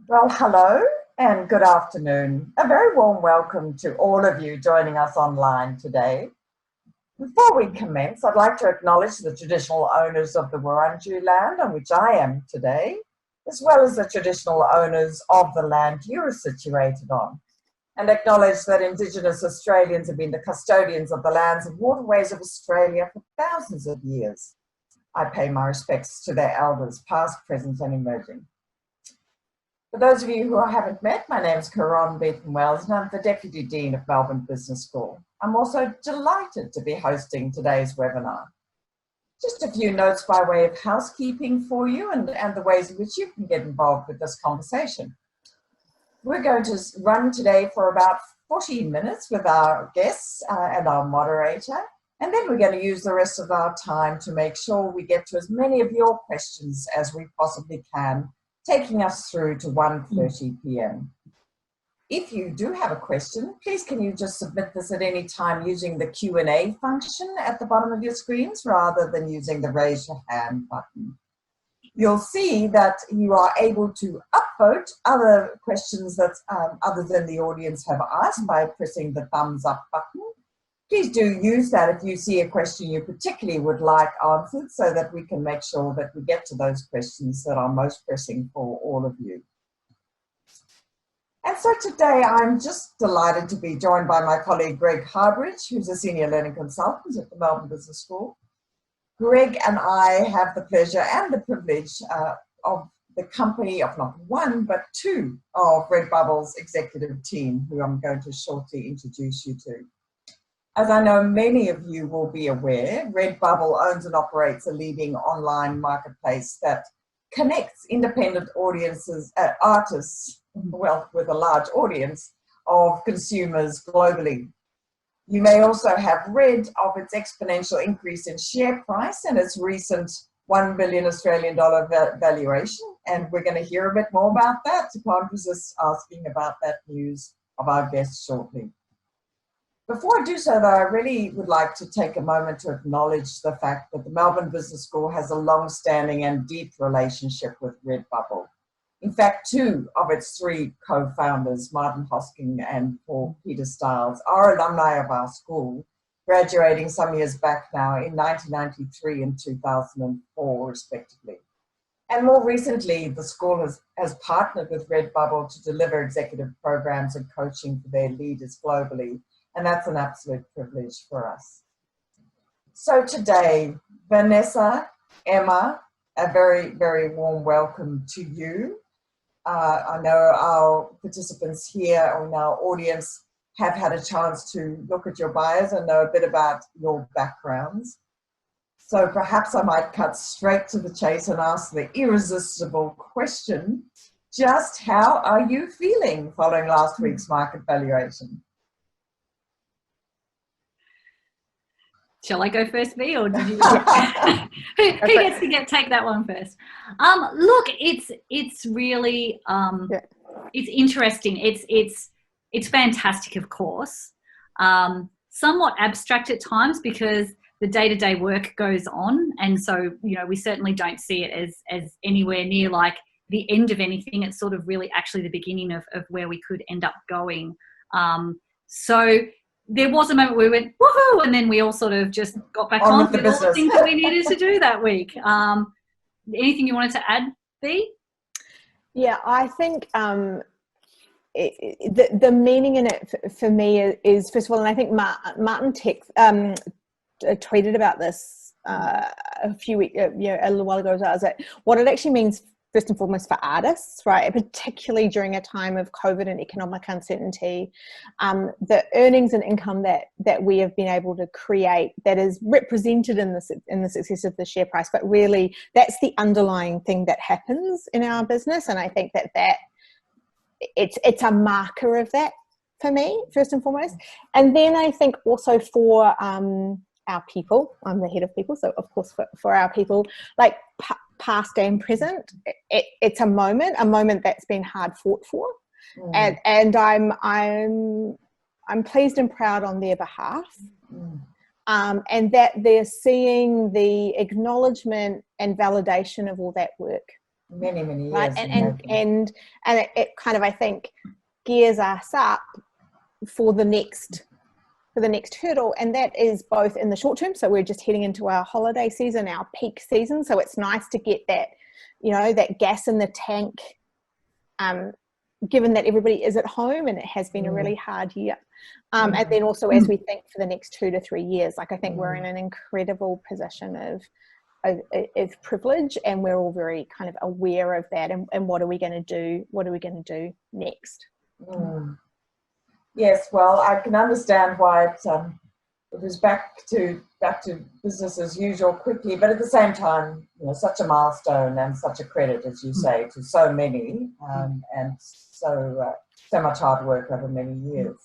Well, hello and good afternoon. A very warm welcome to all of you joining us online today. Before we commence, I'd like to acknowledge the traditional owners of the Wurundjeri land on which I am today, as well as the traditional owners of the land you are situated on, and acknowledge that Indigenous Australians have been the custodians of the lands and waterways of Australia for thousands of years. I pay my respects to their elders, past, present and emerging. For those of you who I haven't met, my name is Caron Beaton-Wells and I'm the Deputy Dean of Melbourne Business School. I'm also delighted to be hosting today's webinar. Just a few notes by way of housekeeping for you and the ways in which you can get involved with this conversation. We're going to run today for about 40 minutes with our guests and our moderator, and then we're going to use the rest of our time to make sure we get to as many of your questions as we possibly can, taking us through to 1:30 p.m. If you do have a question, please can you just submit this at any time using the Q&A function at the bottom of your screens rather than using the raise your hand button. You'll see that you are able to upvote other questions that other than the audience have asked by pressing the thumbs up button. Please do use that if you see a question you particularly would like answered so that we can make sure that we get to those questions that are most pressing for all of you. And so today I'm just delighted to be joined by my colleague Greg Harbridge, who's a Senior Learning Consultant at the Melbourne Business School. Greg and I have the pleasure and the privilege of the company of not one but two of Redbubble's executive team, who I'm going to shortly introduce you to. As I know many of you will be aware, Redbubble owns and operates a leading online marketplace that connects independent audiences, artists, well, with a large audience of consumers globally. You may also have read of its exponential increase in share price and its recent $1 billion Australian dollar valuation, and we're going to hear a bit more about that. I can't resist asking about that news of our guests shortly. Before I do so, though, I really would like to take a moment to acknowledge the fact that the Melbourne Business School has a long-standing and deep relationship with Redbubble. In fact, two of its three co-founders, Martin Hosking and Paul Peter Stiles, are alumni of our school, graduating some years back now in 1993 and 2004, respectively. And more recently, the school has partnered with Redbubble to deliver executive programs and coaching for their leaders globally. And that's an absolute privilege for us. So today, Vanessa, Emma, a very, very warm welcome to you. I know our participants here in our audience have had a chance to look at your bios and know a bit about your backgrounds. So perhaps I might cut straight to the chase and ask the irresistible question, just how are you feeling following last week's market valuation? Shall I go first, V, or did you? who gets to take that one first? Look, it's really it's interesting. It's fantastic, of course. Somewhat abstract at times because the day-to-day work goes on, and so we certainly don't see it as anywhere near like the end of anything. It's sort of really actually the beginning of where we could end up going. So there was a moment where we went, woohoo, and then we all sort of just got back on with all the things that we needed to do that week. Anything you wanted to add, B? Yeah, I think the meaning in it for me is, first of all, and I think Martin tweeted about this a little while ago as well, is that what it actually means first and foremost for artists, right? Particularly during a time of COVID and economic uncertainty, the earnings and income that we have been able to create that is represented in the success of the share price, but really that's the underlying thing that happens in our business. And I think that it's a marker of that for me, first and foremost. And then I think also for our people, I'm the head of people, so of course for our people, like past and present, it's a moment that's been hard fought for, and I'm pleased and proud on their behalf, and that they're seeing the acknowledgement and validation of all that work many, many years. Right, and it kind of, I think, gears us up for the next hurdle, and that is both in the short term. So we're just heading into our holiday season, our peak season. So it's nice to get that, that gas in the tank, given that everybody is at home and it has been a really hard year. And then also as we think for the next 2 to 3 years, like I think we're in an incredible position of privilege, and we're all very kind of aware of that, and what are we going to do? What are we going to do next? Yes, well, I can understand why it was back to business as usual quickly, but at the same time, such a milestone and such a credit, as you say, to so many, and so much hard work over many years.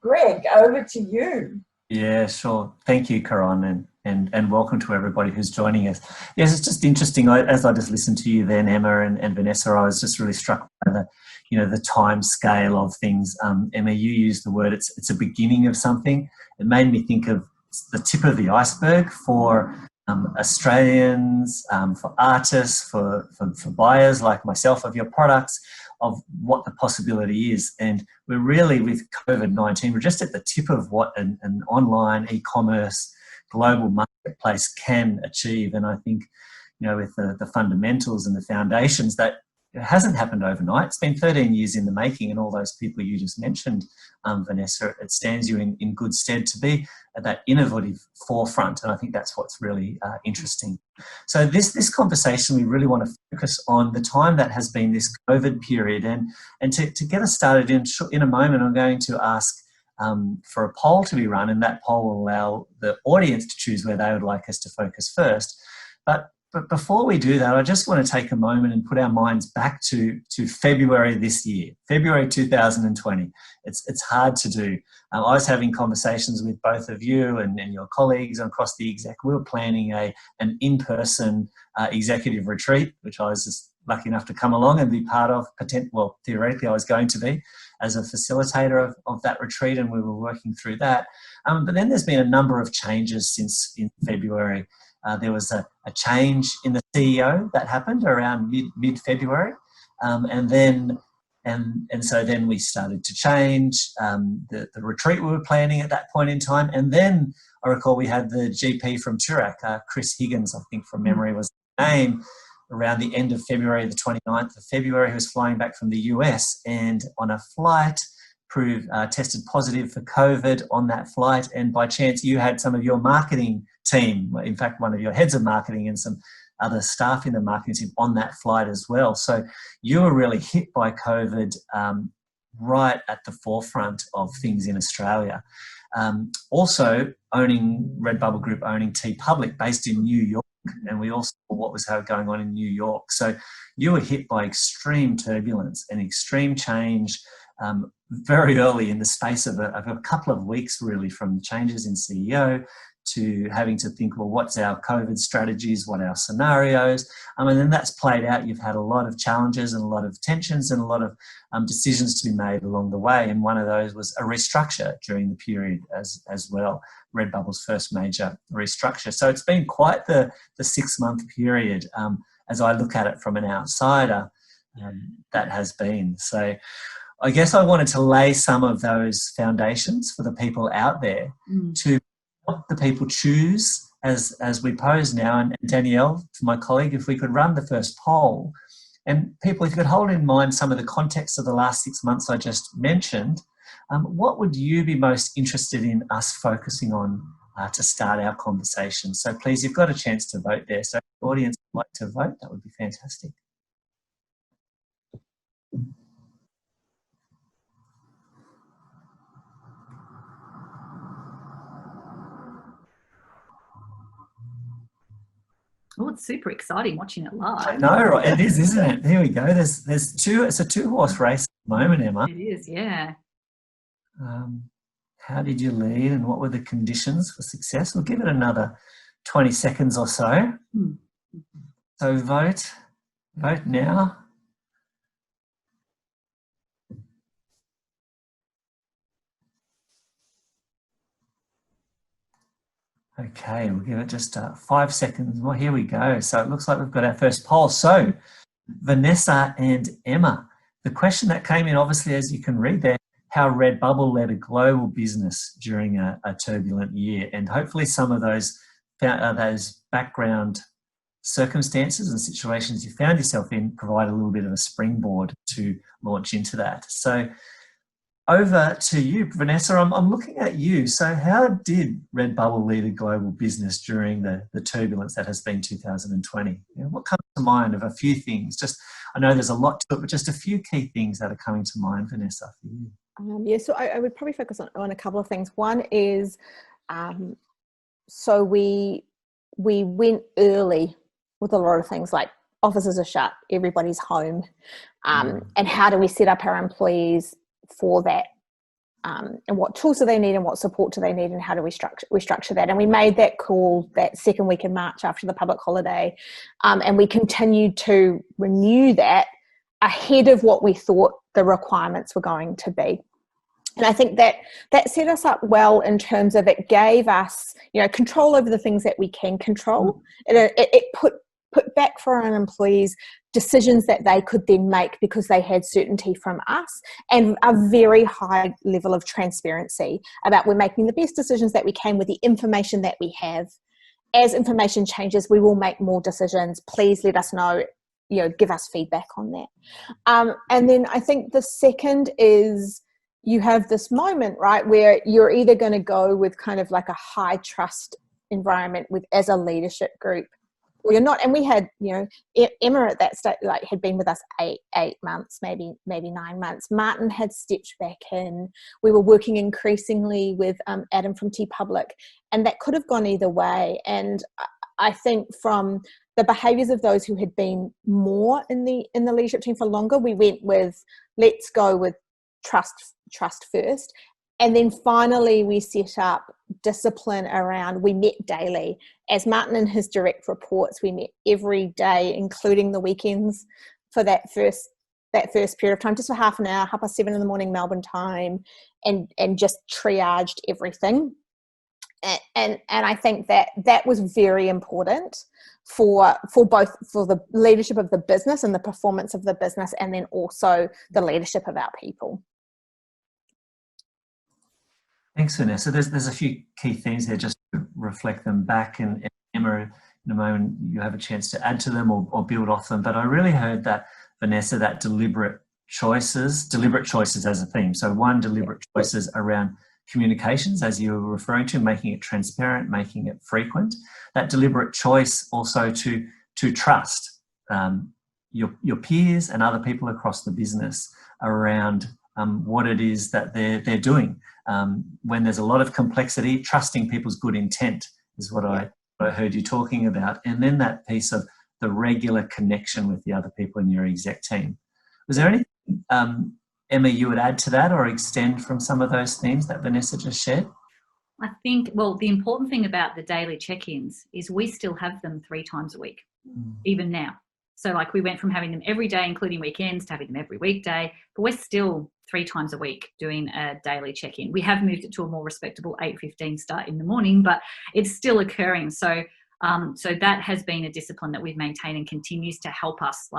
Greg, over to you. Yeah, sure. Thank you, Karan, and welcome to everybody who's joining us. Yes, it's just interesting. As I just listened to you then, Emma and Vanessa, I was just really struck by the time scale of things. Emma, you used the word, it's a beginning of something. It made me think of the tip of the iceberg for Australians, for artists, for buyers like myself of your products, of what the possibility is. And we're really, with COVID-19, we're just at the tip of what an online e-commerce global marketplace can achieve. And I think, with the fundamentals and the foundations, that it hasn't happened overnight. It's been 13 years in the making, and all those people you just mentioned, Vanessa, it stands you in good stead to be at that innovative forefront. And I think that's what's really interesting. So this conversation, we really want to focus on the time that has been this COVID period. And to get us started in a moment, I'm going to ask for a poll to be run, and that poll will allow the audience to choose where they would like us to focus first. But before we do that, I just want to take a moment and put our minds back to February this year, February 2020. It's hard to do. I was having conversations with both of you and your colleagues across the Exec. We were planning an in-person executive retreat, which I was just lucky enough to come along and be part of. Well, theoretically, I was going to be as a facilitator of that retreat, and we were working through that. But then there's been a number of changes since in February. There was a change in the CEO that happened around mid-February, and so then we started to change the retreat we were planning at that point in time. And then I recall we had the GP from Turak, Chris Higgins, I think from memory was the name, around the end of February, the 29th of February. He was flying back from the US, and on a flight tested positive for COVID on that flight. And by chance, you had some of your marketing team, in fact, one of your heads of marketing and some other staff in the marketing team on that flight as well. So you were really hit by COVID right at the forefront of things in Australia. Also owning Redbubble Group, owning TeePublic, based in New York, and we also saw what was going on in New York. So you were hit by extreme turbulence and extreme change very early in the space of a couple of weeks, really, from changes in CEO to having to think, well, what's our COVID strategies, what are our scenarios? And then that's played out. You've had a lot of challenges and a lot of tensions and a lot of decisions to be made along the way. And one of those was a restructure during the period as well, Redbubble's first major restructure. So it's been quite the 6-month period as I look at it from an outsider, that has been. So I guess I wanted to lay some of those foundations for the people out there to help the people choose as we pose now. And Danielle, my colleague, if we could run the first poll, and people, if you could hold in mind some of the context of the last 6 months I just mentioned, what would you be most interested in us focusing on to start our conversation? So please, you've got a chance to vote there. So if the audience would like to vote, that would be fantastic. Oh, it's super exciting watching it live. I know, right? It is, isn't it? Here we go. There's two. It's a 2-horse race at the moment, Emma. It is, yeah. How did you lead, and what were the conditions for success? We'll give it another 20 seconds or so. So vote now. Okay, we'll give it just 5 seconds. Well, here we go. So it looks like we've got our first poll. So Vanessa and Emma, the question that came in, obviously, as you can read there, how Redbubble led a global business during a turbulent year, and hopefully some of those background circumstances and situations you found yourself in provide a little bit of a springboard to launch into that. So over to you, Vanessa. I'm looking at you. So how did Redbubble lead a global business during the turbulence that has been 2020? What comes to mind of a few things? Just, I know there's a lot to it, but just a few key things that are coming to mind, Vanessa, for you. So I would probably focus on a couple of things. One is, so we went early with a lot of things, like offices are shut, everybody's home, and how do we set up our employees for that, and what tools do they need and what support do they need, and how do we structure that. And we made that call that second week in March after the public holiday, and we continued to renew that ahead of what we thought the requirements were going to be. And I think that set us up well in terms of, it gave us, control over the things that we can control. It put back for our employees decisions that they could then make because they had certainty from us, and a very high level of transparency about we're making the best decisions that we can with the information that we have. As information changes, we will make more decisions. Please let us know, give us feedback on that. And then I think the second is, you have this moment, right, where you're either going to go with kind of like a high trust environment as a leadership group, or you're not. And we had, Emma at that stage, had been with us eight months, maybe 9 months. Martin had stepped back in. We were working increasingly with Adam from TeePublic, and that could have gone either way. And I think from the behaviours of those who had been more in the leadership team for longer, we went with, let's go with trust first. And then finally we set up discipline around, we met daily. As Martin and his direct reports, we met every day, including the weekends, for that first period of time, just for half an hour, 7:30 in the morning Melbourne time, and just triaged everything. And I think that was very important for the leadership of the business and the performance of the business, and then also the leadership of our people. Thanks, Vanessa. There's a few key themes there, just to reflect them back, and Emma, in a moment you have a chance to add to them or build off them. But I really heard that, Vanessa, that deliberate choices as a theme. So one, deliberate choices around communications, as you were referring to, making it transparent, making it frequent. That deliberate choice also to trust your peers and other people across the business around what it is that they're doing. When there's a lot of complexity, trusting people's good intent is what I heard you talking about. And then that piece of the regular connection with the other people in your exec team. Was there anything, Emma, you would add to that or extend from some of those themes that Vanessa just shared? I think, the important thing about the daily check-ins is we still have them 3 times a week, even now. So we went from having them every day, including weekends, to having them every weekday, but we're still 3 times a week doing a daily check-in. We have moved it to a more respectable 8:15 start in the morning, but it's still occurring. So that has been a discipline that we've maintained and continues to help us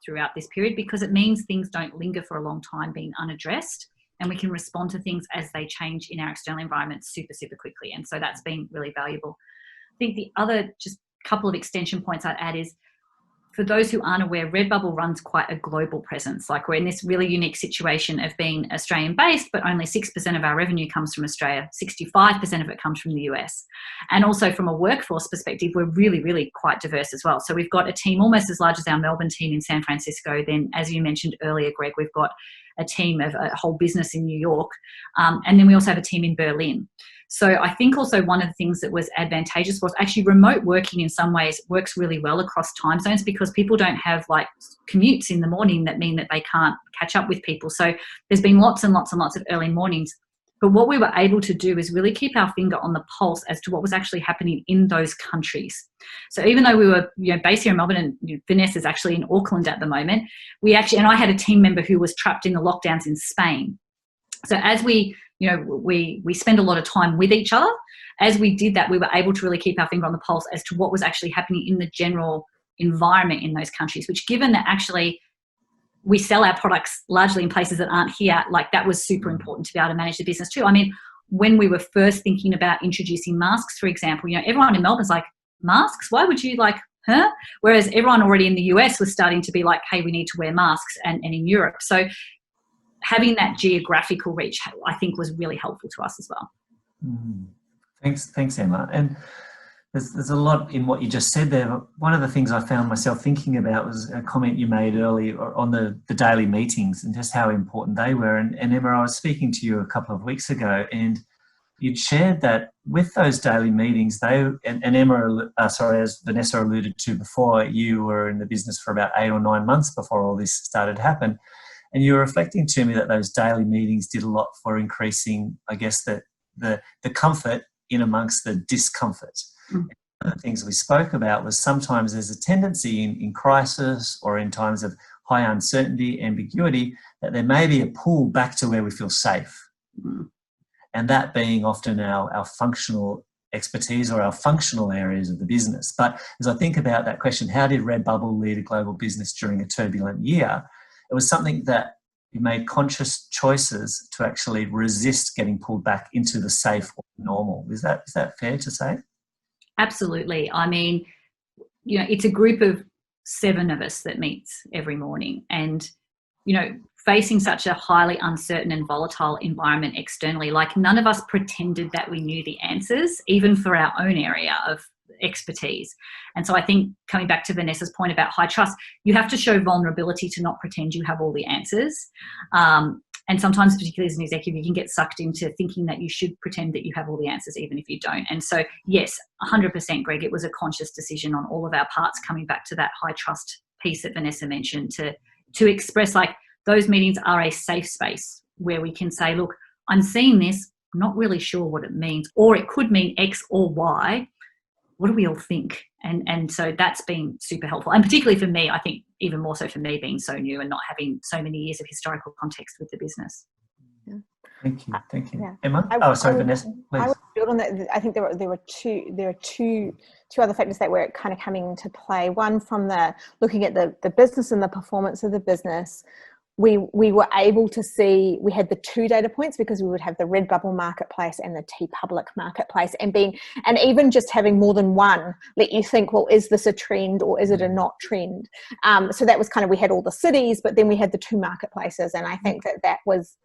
throughout this period, because it means things don't linger for a long time being unaddressed, and we can respond to things as they change in our external environment super, super quickly. And so that's been really valuable. I think the other just couple of extension points I'd add is, for those who aren't aware, Redbubble runs quite a global presence. We're in this really unique situation of being Australian-based, but only 6% of our revenue comes from Australia. 65% of it comes from the US. And also from a workforce perspective, we're really, really quite diverse as well. So we've got a team almost as large as our Melbourne team in San Francisco. Then, as you mentioned earlier, Greg, we've got a team of a whole business in New York. And then we also have a team in Berlin. So I think also one of the things that was advantageous was actually remote working in some ways works really well across time zones, because people don't have commutes in the morning that mean that they can't catch up with people. So there's been lots and lots and lots of early mornings. But what we were able to do is really keep our finger on the pulse as to what was actually happening in those countries. So even though we were based here in Melbourne, and Vanessa's actually in Auckland at the moment, and I had a team member who was trapped in the lockdowns in Spain. So as we spend a lot of time with each other. As we did that, we were able to really keep our finger on the pulse as to what was actually happening in the general environment in those countries, which, given that actually we sell our products largely in places that aren't here, like that was super important to be able to manage the business too. I mean, when we were first thinking about introducing masks, for example, you know, everyone in Melbourne's like, masks? Why would you like, huh? Whereas everyone already in the US was starting to be like, hey, we need to wear masks, and in Europe. So having that geographical reach, I think, was really helpful to us as well. Thanks, Emma. And there's a lot in what you just said there. One of the things I found myself thinking about was a comment you made earlier on the daily meetings and just how important they were. And Emma, I was speaking to you a couple of weeks ago, and you'd shared that with those daily meetings, as Vanessa alluded to before, you were in the business for about 8 or 9 months before all this started to happen. And you were reflecting to me that those daily meetings did a lot for increasing, I guess, the comfort in amongst the discomfort. One of the things we spoke about was sometimes there's a tendency in crisis or in times of high uncertainty, ambiguity, that there may be a pull back to where we feel safe. And that being often our functional expertise or our functional areas of the business. But as I think about that question, how did Redbubble lead a global business during a turbulent year? It was something that we made conscious choices to actually resist getting pulled back into the safe or normal. Is that fair to say? Absolutely. I mean, you know, it's a group of 7 of us that meets every morning, and, you know, facing such a highly uncertain and volatile environment externally, like none of us pretended that we knew the answers, even for our own area of expertise. And so I think, coming back to Vanessa's point about high trust, you have to show vulnerability to not pretend you have all the answers. And sometimes, particularly as an executive, you can get sucked into thinking that you should pretend that you have all the answers, even if you don't. And so, yes, 100%, Greg, it was a conscious decision on all of our parts, coming back to that high trust piece that Vanessa mentioned, to express, like, those meetings are a safe space where we can say, look, I'm seeing this, I'm not really sure what it means, or it could mean X or Y. What do we all think? And so that's been super helpful. And particularly for me, I think even more so for me, being so new and not having so many years of historical context with the business. Yeah. Thank you. Yeah. Emma? Vanessa, please. I would build on that. I think there were two other factors that were kind of coming into play. One, from looking at the business and the performance of the business, we were able to see, we had the 2 data points, because we would have the Redbubble marketplace and the TeePublic marketplace, and even just having more than one let you think, well, is this a trend or is it a not trend? So that was kind of, we had all the cities, but then we had the 2 marketplaces, and I think that was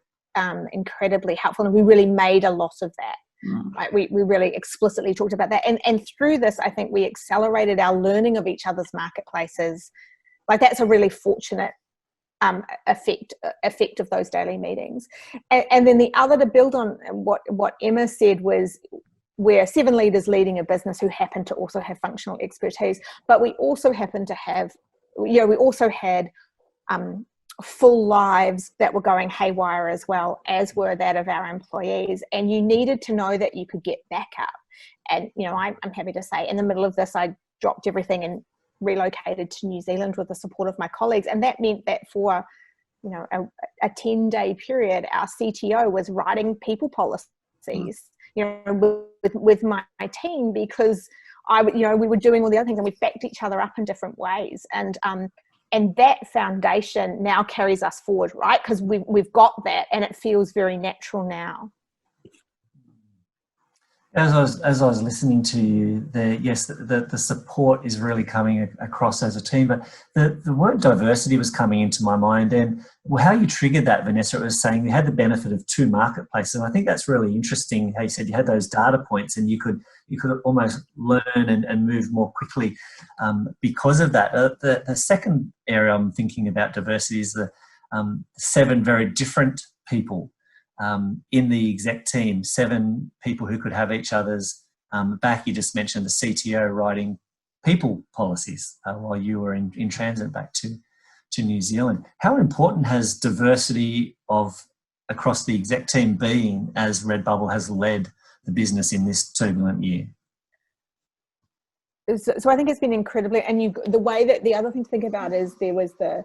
incredibly helpful, and we really made a lot of that. Right? We really explicitly talked about that, and through this, I think we accelerated our learning of each other's marketplaces. Like, that's a really fortunate effect of those daily meetings. And then the other, to build on what Emma said, was we're 7 leaders leading a business who happen to also have functional expertise, but we also happen to have, you know, we also had full lives that were going haywire, as well as were that of our employees, and you needed to know that you could get back up. And, you know, I'm happy to say, in the middle of this, I dropped everything and relocated to New Zealand with the support of my colleagues, and that meant that for, you know, a 10-day period, our CTO was writing people policies, you know, with my team, because we were doing all the other things, and we backed each other up in different ways, and that foundation now carries us forward, right? Because we've got that, and it feels very natural now. As I was listening to you, the support is really coming across as a team, but the word diversity was coming into my mind, and how you triggered that, Vanessa, was saying you had the benefit of 2 marketplaces, and I think that's really interesting. How you said you had those data points, and you could almost learn and move more quickly because of that. The second area I'm thinking about diversity is the 7 very different people in the exec team, 7 people who could have each other's back. You just mentioned the CTO writing people policies while you were in transit back to New Zealand. How important has diversity across the exec team been as Redbubble has led the business in this turbulent year? So I think it's been incredibly, and the other thing to think about is there was the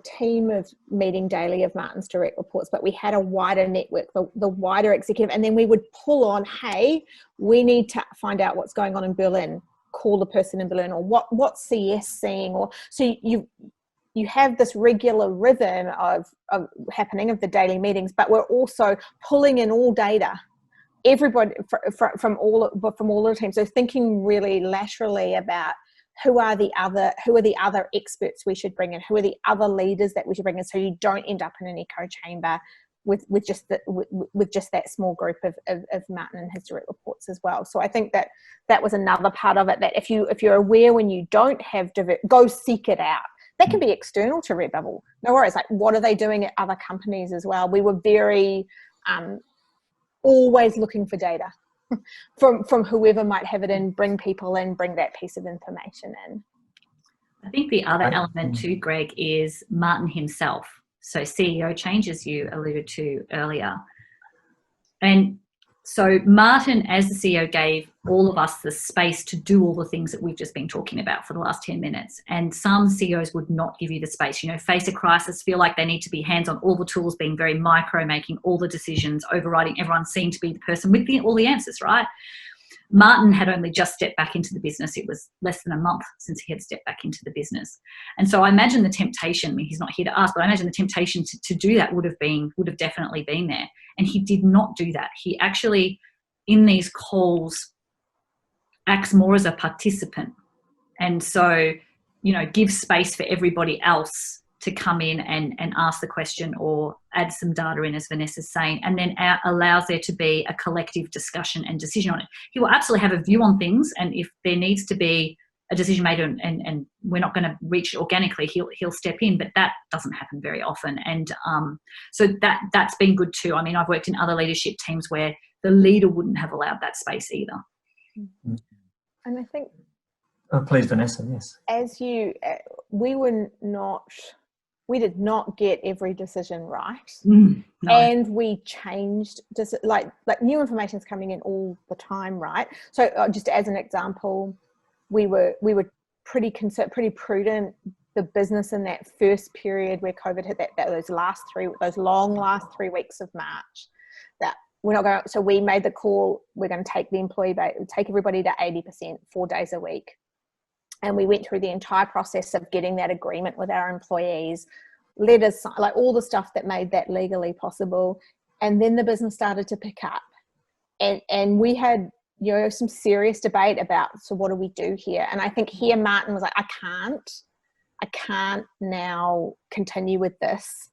team of meeting daily of Martin's direct reports, but we had a wider network, the wider executive, and then we would pull on, hey, we need to find out what's going on in Berlin. call the person in the learn, or what's CS seeing, or so you have this regular rhythm of happening of the daily meetings, but we're also pulling in all data, everybody from all of the teams. So thinking really laterally about who are the other experts we should bring in, who are the other leaders that we should bring in, so you don't end up in an echo chamber with just that small group of Martin and his direct reports as well. So I think that was another part of it, that if you're aware when you don't have go seek it out. That can be external to Redbubble. No worries. Like, what are they doing at other companies as well? We were very always looking for data from whoever might have it in, bring people in, bring that piece of information in. I think the other element too, Greg, is Martin himself. So CEO change, as you alluded to earlier. And so Martin, as the CEO, gave all of us the space to do all the things that we've just been talking about for the last 10 minutes. And some CEOs would not give you the space, face a crisis, feel like they need to be hands on all the tools, being very micro, making all the decisions, overriding everyone, seem to be the person with all the answers, right? Martin had only just stepped back into the business. It was less than a month since he had stepped back into the business. And so I imagine the temptation, he's not here to ask, but I imagine the temptation to do that would have definitely been there. And he did not do that. He actually, in these calls, acts more as a participant. And so, gives space for everybody else to come in and ask the question or add some data in, as Vanessa's saying, and then allows there to be a collective discussion and decision on it. He will absolutely have a view on things, and if there needs to be a decision made and we're not going to reach it organically, he'll step in, but that doesn't happen very often. And so that's been good too. I mean, I've worked in other leadership teams where the leader wouldn't have allowed that space either. And I think... Oh, please, Vanessa, yes. We did not get every decision right. No. And we changed, just like new information is coming in all the time, right? So just as an example, we were pretty prudent, the business, in that first period where COVID hit, those long last 3 weeks of March, that we're not going. So we made the call, we're going to take everybody to 80%, 4 days a week. And we went through the entire process of getting that agreement with our employees, letters, like all the stuff that made that legally possible. And then the business started to pick up. And we had, some serious debate about, so what do we do here? And I think here Martin was like, I can't now continue with this.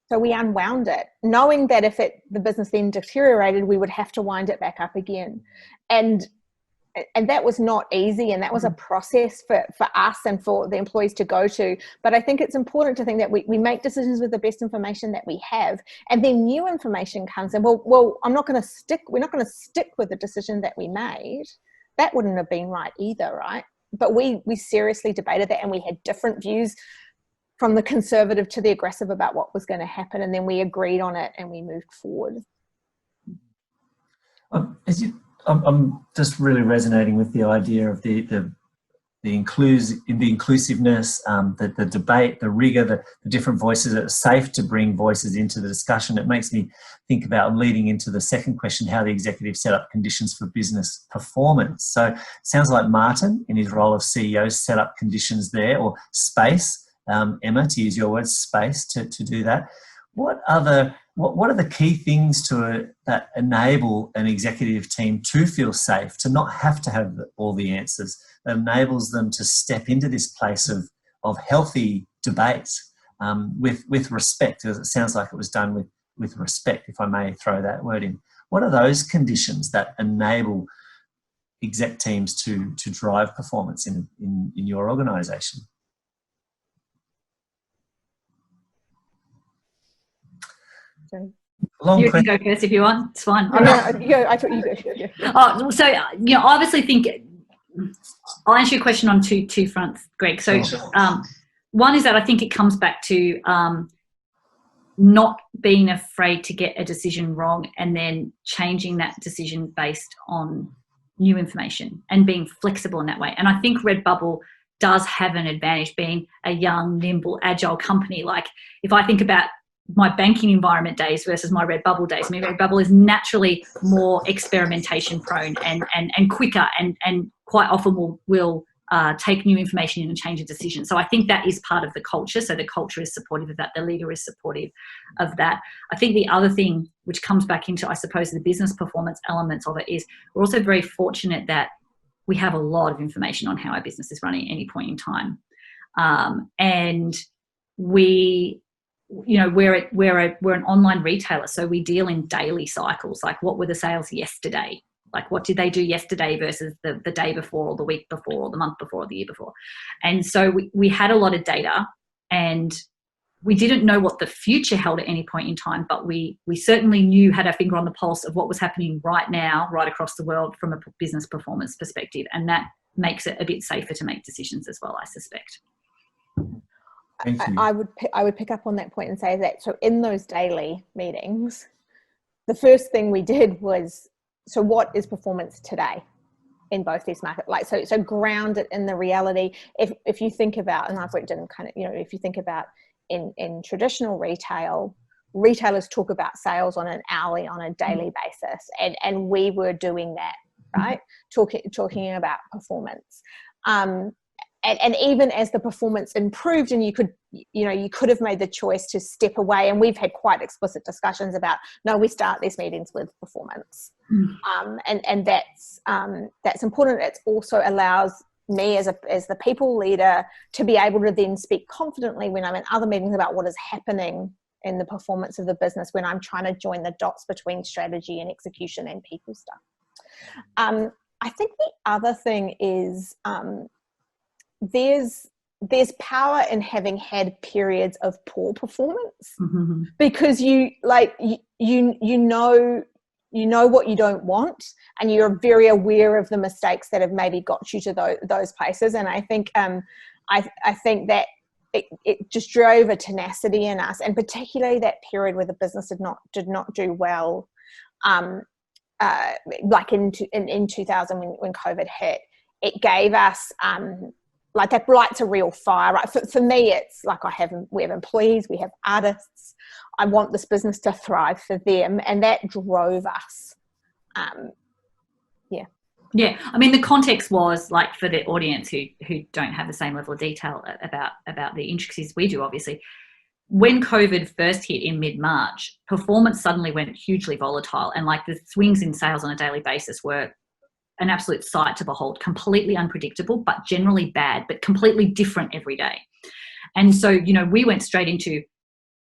So we unwound it, knowing that if the business then deteriorated, we would have to wind it back up again. And that was not easy, and that was a process for us and for the employees to go to. But I think it's important to think that we make decisions with the best information that we have, and then new information comes in. Well, we're not going to stick with the decision that we made. That wouldn't have been right either, right? But we seriously debated that, and we had different views from the conservative to the aggressive about what was going to happen, and then we agreed on it and we moved forward. I'm just really resonating with the idea of the inclusiveness, the debate, the rigor, the different voices. It's safe to bring voices into the discussion. It makes me think about, leading into the second question, how the executive set up conditions for business performance. So it sounds like Martin, in his role of CEO, set up conditions there, or space. Emma, to use your words, space to do that. What are the key things that enable an executive team to feel safe, to not have to have all the answers, that enables them to step into this place of healthy debate with respect, as it sounds like it was done with respect, if I may throw that word in? What are those conditions that enable exec teams to drive performance in your organisation? You can go first if you want. It's fine. I thought you go. Yeah. Oh, so I obviously think I'll answer your question on two fronts, Greg. So one is that I think it comes back to not being afraid to get a decision wrong and then changing that decision based on new information and being flexible in that way. And I think Redbubble does have an advantage, being a young, nimble, agile company. Like, if I think about my banking environment days versus my Redbubble days. I mean, Redbubble is naturally more experimentation prone and quicker, and quite often will take new information in and change a decision. So I think that is part of the culture. So the culture is supportive of that. The leader is supportive of that. I think the other thing, which comes back into, I suppose, the business performance elements of it, is we're also very fortunate that we have a lot of information on how our business is running at any point in time. And we, you know, we're an online retailer, so we deal in daily cycles. Like, what were the sales yesterday? Like, what did they do yesterday versus the day before, or the week before, or the month before, or the year before? And so we had a lot of data, and we didn't know what the future held at any point in time, but we certainly knew, had our finger on the pulse of what was happening right now, right across the world from a business performance perspective. And that makes it a bit safer to make decisions as well, I suspect. Thank you. I would pick up on that point and say that, so in those daily meetings, the first thing we did was, so what is performance today in both these markets? Like, so ground it in the reality. If you think about, and I've worked in kind of, you know, if you think about in traditional retail, retailers talk about sales on an hourly, on a daily basis, and we were doing that, right? Talking about performance. And even as the performance improved, and you could have made the choice to step away, and we've had quite explicit discussions about, no, we start these meetings with performance. And that's important. It also allows me as the people leader to be able to then speak confidently when I'm in other meetings about what is happening in the performance of the business, when I'm trying to join the dots between strategy and execution and people stuff. I think the other thing is, there's power in having had periods of poor performance, because you know what you don't want, and you're very aware of the mistakes that have maybe got you to those places. And I think I think that it just drove a tenacity in us, and particularly that period where the business did not do well, like in 2000 when COVID hit. It gave us like that lights a real fire, right? For me, it's like we have employees, we have artists. I want this business to thrive for them, and that drove us. Yeah. I mean, the context was, like, for the audience who don't have the same level of detail about the intricacies we do, obviously, when COVID first hit in mid-March, performance suddenly went hugely volatile, and like the swings in sales on a daily basis were an absolute sight to behold, completely unpredictable, but generally bad, but completely different every day. And so, you know, we went straight into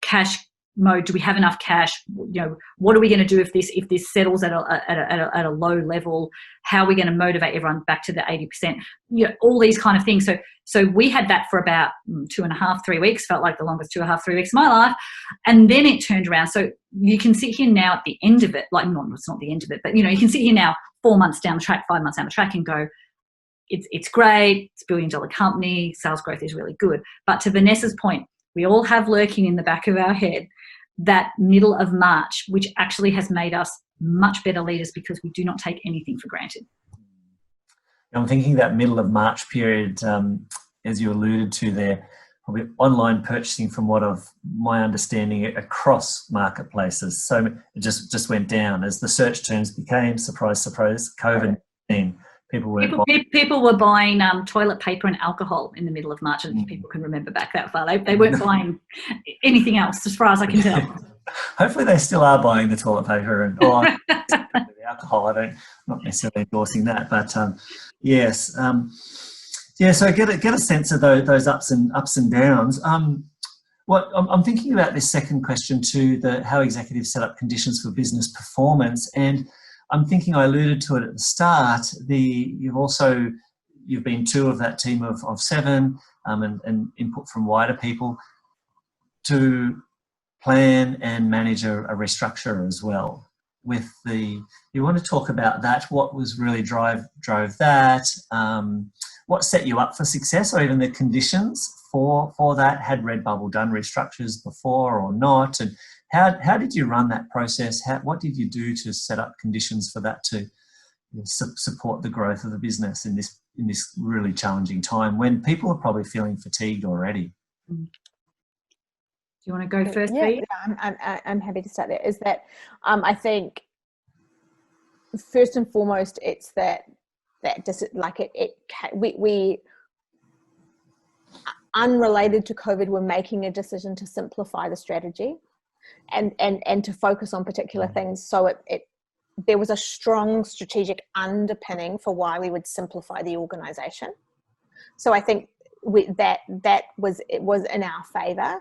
cash mode. Do we have enough cash? You know, what are we going to do if this settles at a low level? How are we going to motivate everyone back to the 80%? You know, all these kind of things. So we had that for about 2.5, 3 weeks, felt like the longest 2.5, 3 weeks of my life. And then it turned around. So you can sit here now at the end of it, like, no, it's not the end of it, but, you know, you can sit here now 4 months down the track, 5 months down the track, and go, it's great, it's a $1 billion company, sales growth is really good. But to Vanessa's point, we all have lurking in the back of our head that middle of March, which actually has made us much better leaders, because we do not take anything for granted. I'm thinking that middle of March period, as you alluded to there, probably online purchasing, from what of my understanding, across marketplaces. So it just went down as the search terms became, surprise, surprise, COVID-19. People were buying toilet paper and alcohol in the middle of March, and if people can remember back that far. They weren't buying anything else, as far as I can tell. Hopefully they still are buying the toilet paper and the alcohol. I'm not necessarily endorsing that, but yes. So get a sense of those ups and downs. What I'm thinking about this second question too, how executives set up conditions for business performance, and I'm thinking, I alluded to it at the start, you've been two of that team of 7, and input from wider people to plan and manage a restructure as well. You want to talk about that? What was really drove that? What set you up for success, or even the conditions for that? Had Redbubble done restructures before or not? And how did you run that process? What did you do to set up conditions for that to support the growth of the business in this really challenging time when people are probably feeling fatigued already? Do you want to go first, Yeah, Bea? I'm happy to start there. Is that I think first and foremost, it's we unrelated to COVID, we're making a decision to simplify the strategy and to focus on particular things. So there was a strong strategic underpinning for why we would simplify the organization. So I think that was in our favor.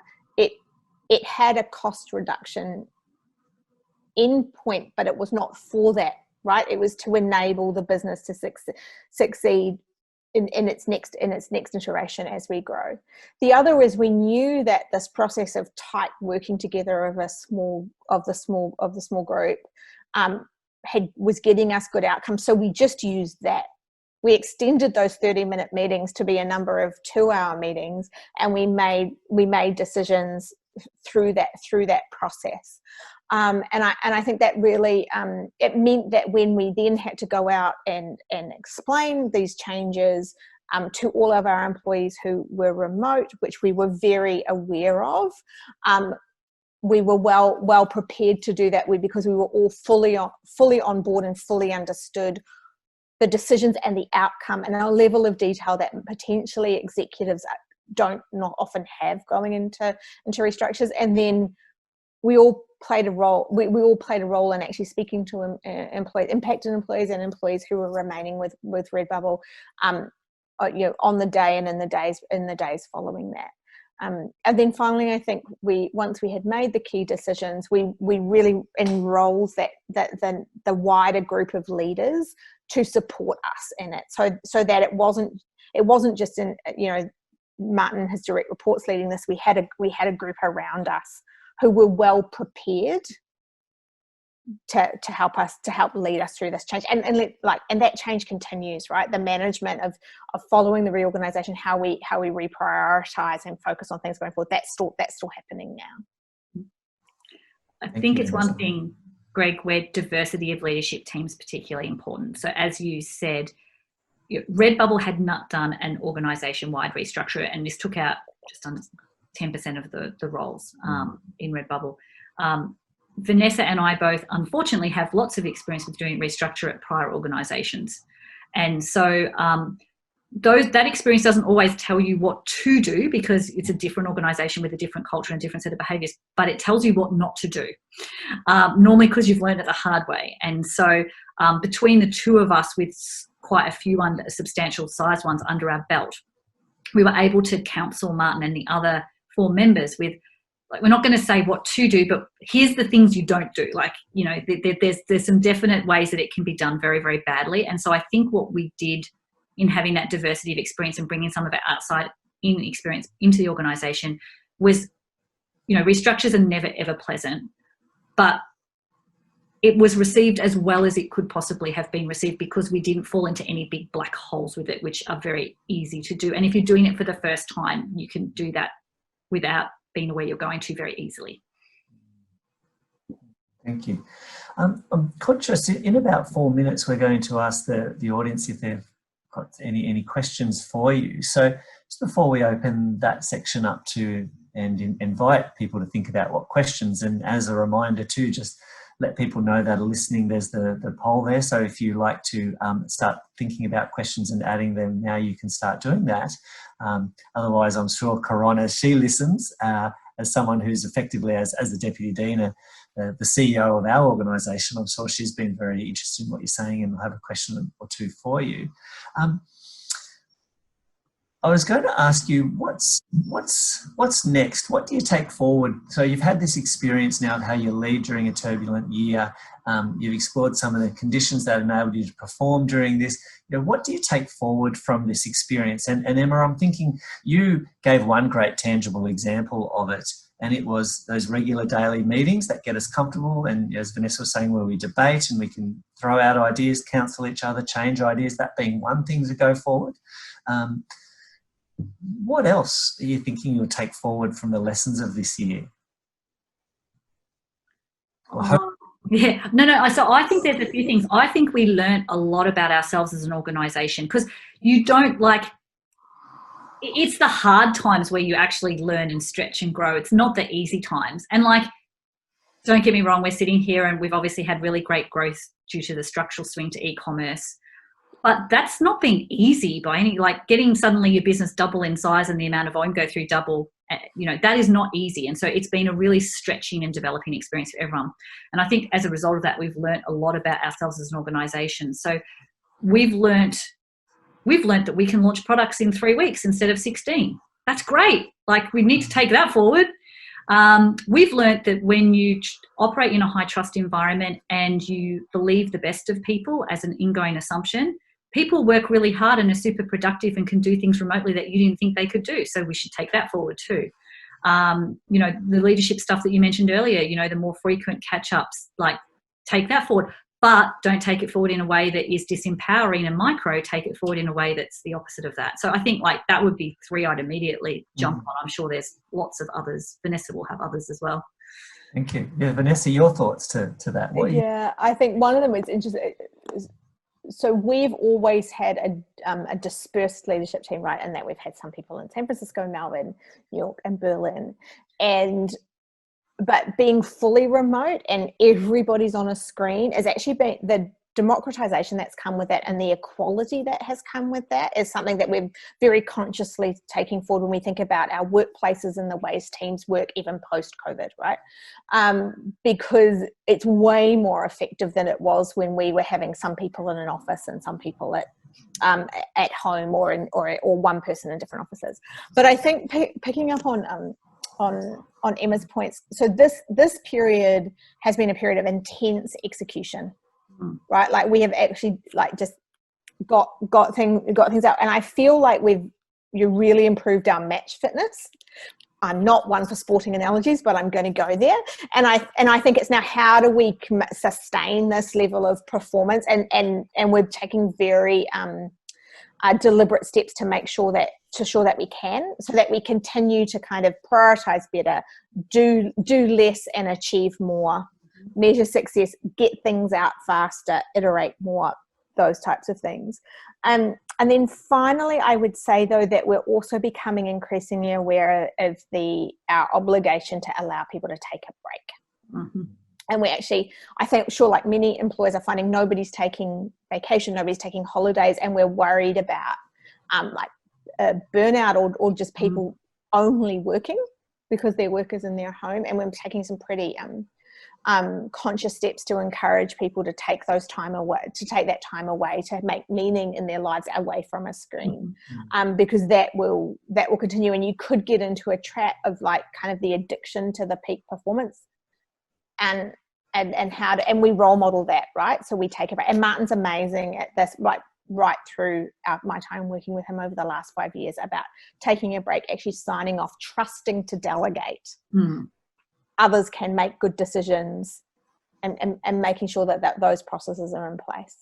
It had a cost reduction endpoint, but it was not for that, right? It was to enable the business to succeed in its next iteration as we grow. The other is we knew that this process of tight working together of the small group was getting us good outcomes. So we just used that. We extended those 30-minute meetings to be a number of 2-hour meetings, and we made decisions through that process. And I think that really it meant that when we then had to go out and explain these changes to all of our employees who were remote, which we were very aware of, we were well prepared to do that because we were all fully on board and fully understood the decisions and the outcome and our level of detail that potentially executives not often have going into restructures. And then we all played a role. We all played a role in actually speaking to impacted employees and employees who were remaining with Redbubble, on the day and in the days following that. And then finally, I think once we had made the key decisions, we really enrolled the wider group of leaders to support us in it, so that it wasn't just in Martin and his direct reports leading this. We had a group around us who were well prepared to help lead us through this change, and that change continues, right? The management of following the reorganization, how we reprioritize and focus on things going forward. That's still happening now. I think it's one thing, Greg, where diversity of leadership teams is particularly important. So as you said, Redbubble had not done an organisation-wide restructure, and this took out just under 10% of the roles in Redbubble. Vanessa and I both, unfortunately, have lots of experience with doing restructure at prior organisations. And so that experience doesn't always tell you what to do because it's a different organisation with a different culture and a different set of behaviours, but it tells you what not to do, normally because you've learned it the hard way. And so between the two of us with quite a few substantial size ones under our belt, we were able to counsel Martin and the other 4 members with, we're not going to say what to do, but here's the things you don't do. There's some definite ways that it can be done very, very badly. And so I think what we did in having that diversity of experience and bringing some of our outside in experience into the organisation was, restructures are never, ever pleasant, but it was received as well as it could possibly have been received because we didn't fall into any big black holes with it, which are very easy to do. And if you're doing it for the first time, you can do that without being where you're going to very easily. Thank you. I'm conscious in about 4 minutes we're going to ask the audience if they've got any questions for you. So just before we open that section up to and invite people to think about what questions, and as a reminder too, just let people know that are listening, there's the poll there. So if you like to start thinking about questions and adding them now, you can start doing that. Otherwise, I'm sure Caron, as she listens, as someone who's effectively as the Deputy Dean, the CEO of our organisation, I'm sure she's been very interested in what you're saying and will have a question or two for you. I was going to ask you, what's next? What do you take forward? So you've had this experience now of how you lead during a turbulent year. You've explored some of the conditions that enabled you to perform during this. What do you take forward from this experience? And Emma, I'm thinking you gave one great tangible example of it, and it was those regular daily meetings that get us comfortable. And as Vanessa was saying, where we debate and we can throw out ideas, counsel each other, change ideas, that being one thing to go forward. What else are you thinking you'll take forward from the lessons of this year? Yeah, no. So I think there's a few things. I think we learned a lot about ourselves as an organisation because you don't it's the hard times where you actually learn and stretch and grow. It's not the easy times. And like, don't get me wrong, we're sitting here and we've obviously had really great growth due to the structural swing to e-commerce. But that's not been easy by any, like getting suddenly your business double in size and the amount of volume go through double, that is not easy. And so it's been a really stretching and developing experience for everyone. And I think as a result of that, we've learned a lot about ourselves as an organization. So we've learned that we can launch products in 3 weeks instead of 16. That's great. Like, we need to take that forward. We've learned that when you operate in a high trust environment and you believe the best of people as an ingoing assumption, people work really hard and are super productive and can do things remotely that you didn't think they could do. So we should take that forward too. The leadership stuff that you mentioned earlier, the more frequent catch-ups, like, take that forward. But don't take it forward in a way that is disempowering and micro. Take it forward in a way that's the opposite of that. So I think like that would be 3 I'd immediately jump on. I'm sure there's lots of others. Vanessa will have others as well. Thank you. Yeah, Vanessa, your thoughts to that? Yeah, I think one of them is interesting. So we've always had a dispersed leadership team, right? And that we've had some people in San Francisco, Melbourne, New York, and Berlin, but being fully remote and everybody's on a screen is actually been the democratization that's come with that, and the equality that has come with that is something that we're very consciously taking forward when we think about our workplaces and the ways teams work even post-COVID, right? Because it's way more effective than it was when we were having some people in an office and some people at home or one person in different offices. But I think picking up on Emma's points, so this period has been a period of intense execution, right? Like, we have actually just got things out, and I feel like you really improved our match fitness. I'm not one for sporting analogies, but I'm going to go there, and I think it's now, how do we sustain this level of performance, and we're taking very deliberate steps to make sure that we can, so that we continue to kind of prioritize better, do less and achieve more, measure success, get things out faster, iterate more, those types of things. And then finally, I would say though that we're also becoming increasingly aware of our obligation to allow people to take a break. Mm-hmm. And we actually, I think, sure, like many employers are finding nobody's taking vacation, nobody's taking holidays, and we're worried about burnout or just people only working because their work is in their home. And we're taking some pretty conscious steps to encourage people to take that time away, to make meaning in their lives away from a screen, because that will continue. And you could get into a trap of kind of the addiction to the peak performance. And we role model that, right? So we take it back. And Martin's amazing at this, right through my time working with him over the last 5 years, about taking a break, actually signing off, trusting to delegate. Others can make good decisions, and making sure that those processes are in place.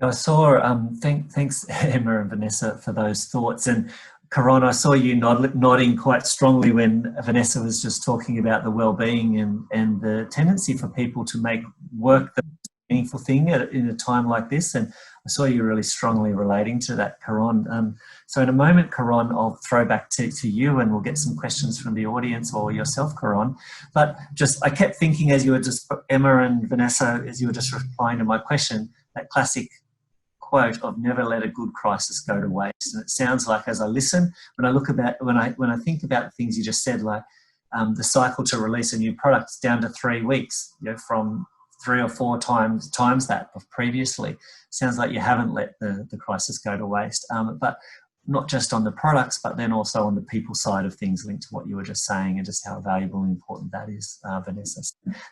I saw, thanks Emma and Vanessa for those thoughts. And Karon, I saw you nodding quite strongly when Vanessa was just talking about the well-being and the tendency for people to make work the meaningful thing in a time like this. And I saw you really strongly relating to that, Karon. So in a moment, Karon, I'll throw back to you, and we'll get some questions from the audience or yourself, Karon. But I kept thinking as you were just, Emma and Vanessa, as you were just replying to my question, that classic quote of "never let a good crisis go to waste." And it sounds like, as I listen, when I think about the things you just said, like the cycle to release a new product is down to 3 weeks, from 3 or 4 times that of previously. Sounds like you haven't let the crisis go to waste. But not just on the products, but then also on the people side of things, linked to what you were just saying, and just how valuable and important that is, Vanessa.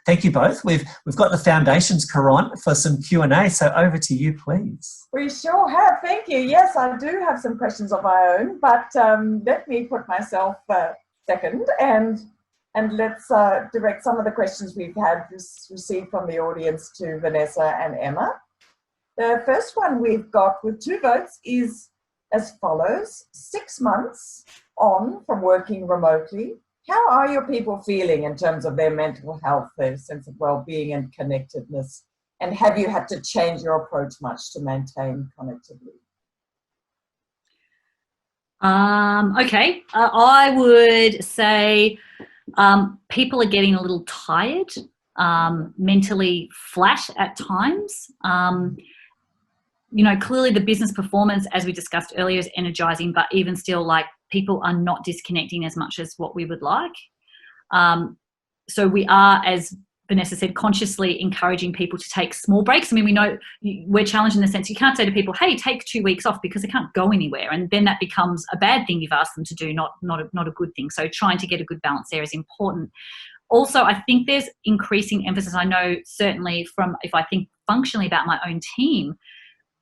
Thank you both. We've got the foundations, Karon, for some Q&A. So over to you, please. We sure have. Thank you. Yes, I do have some questions of my own, but let me put myself second, and let's direct some of the questions we've had received from the audience to Vanessa and Emma. The first one we've got with 2 votes is as follows: 6 months on from working remotely, how are your people feeling in terms of their mental health, their sense of well-being and connectedness? And have you had to change your approach much to maintain connectivity? Okay, I would say people are getting a little tired, mentally flat at times. Clearly the business performance, as we discussed earlier, is energizing, but even still, like, people are not disconnecting as much as what we would like. So we are, as Vanessa said, consciously encouraging people to take small breaks. I mean, we know we're challenged in the sense you can't say to people, hey, take 2 weeks off, because they can't go anywhere. And then that becomes a bad thing you've asked them to do, not a good thing. So trying to get a good balance there is important. Also, I think there's increasing emphasis. I know certainly from, if I think functionally about my own team,